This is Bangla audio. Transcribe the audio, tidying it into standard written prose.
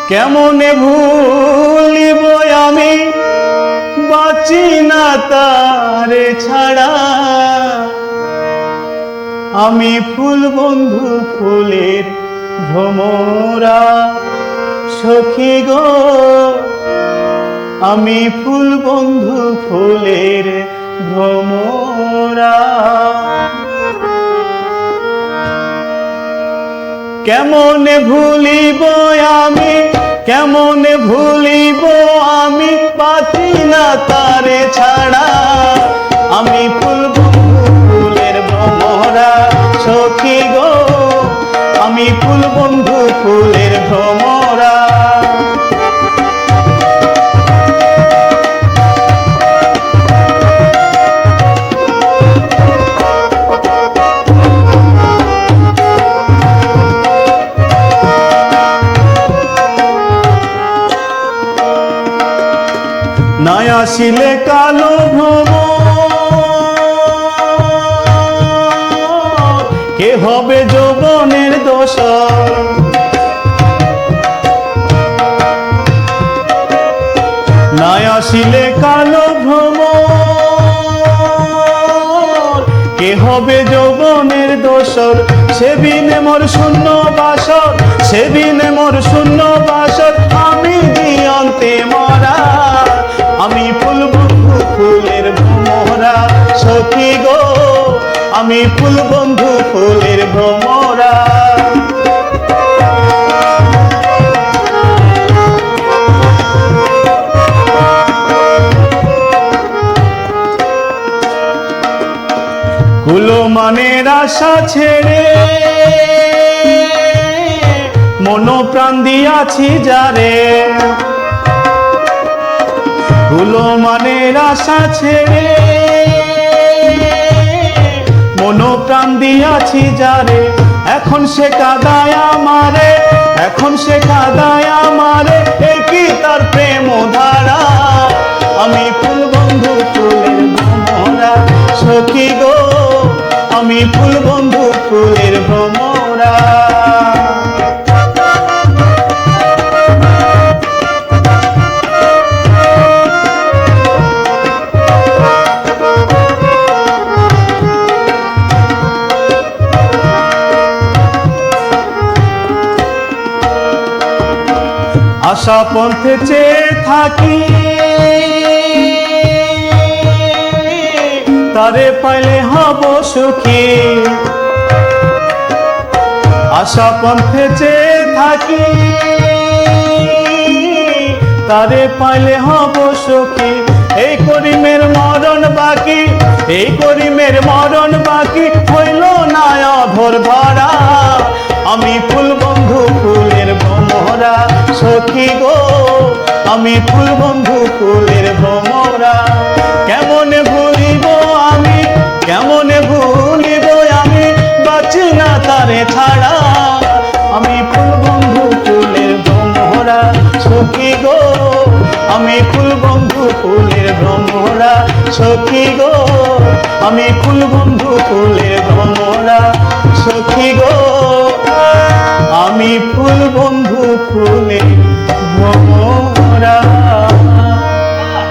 কেমনে ভুলিব আমি বাঁচি না তারে ছাড়া। আমি ফুল বন্ধু ফুলের ভ্রমরা সখী গো, আমি ফুল বন্ধু ফুলের ভ্রমরা। কেমনে ভুলিব আমি, কেমনে ভুলিব আমি বাঁচি না তারে ছাড়া। আমি ফুল বন্ধু ফুলের ভ্রমরা সখী গো, আমি ফুল বন্ধু ফুলের ভ্রমরা। না আসিলে কালো ভ্রমর, কে হবে যৌবনের দোসর। না আসিলে কালো ভ্রমর, কে হবে যৌবনের দোসর। সেদিনে মোর শূন্য বাসর, সেদিনে মোর শূন্য বাসর, আমি দিয়ন্তে মরা। আমি ফুল বন্ধু ফুলের ভ্রমরা সখী গো, আমি ফুল বন্ধু ফুলের ভ্রমরা। কুলো মানের আশা ছেড়ে মন প্রাণ দিয়াছি যারে। কুলো মানের আশা ছেড়ে মন প্রাণ দিয়াছি যারে। এখন সে কাঁদায় আমারে, এখন সে কাঁদায় আমারে, একই তার প্রেম ধারা। আমি ফুল বন্ধু ফুলের ভ্রমরা সখী গো, আমি ফুল বন্ধু ফুলের ভ্রমরা। আশা পথে চেয়ে থাকি, তারে পাইলে হব সুখী। আশা পথে চেয়ে থাকি, তারে পাইলে হব সুখী। এই করিমের মরণ বাকি, এই করিমের মরণ বাকি, হইল না অধর ভরা। আমি ফুল বন্ধু ফুলের ভ্রমরা সখী গো, আমি ফুল বন্ধু ফুলের ভ্রমরা। কেমনে ভুলিব আমি, কেমনে ভুলিব আমি বাঁচি না তারে ছাড়া। আমি ফুল বন্ধু ফুলের ভ্রমরা সখী গো, আমি ফুল বন্ধু ফুলের ভ্রমরা সখী গো, আমি ফুল বন্ধু ফুলের ভ্রমরা সখী গো, আমি ফুল বন্ধু ফুলের ভ্রমরা।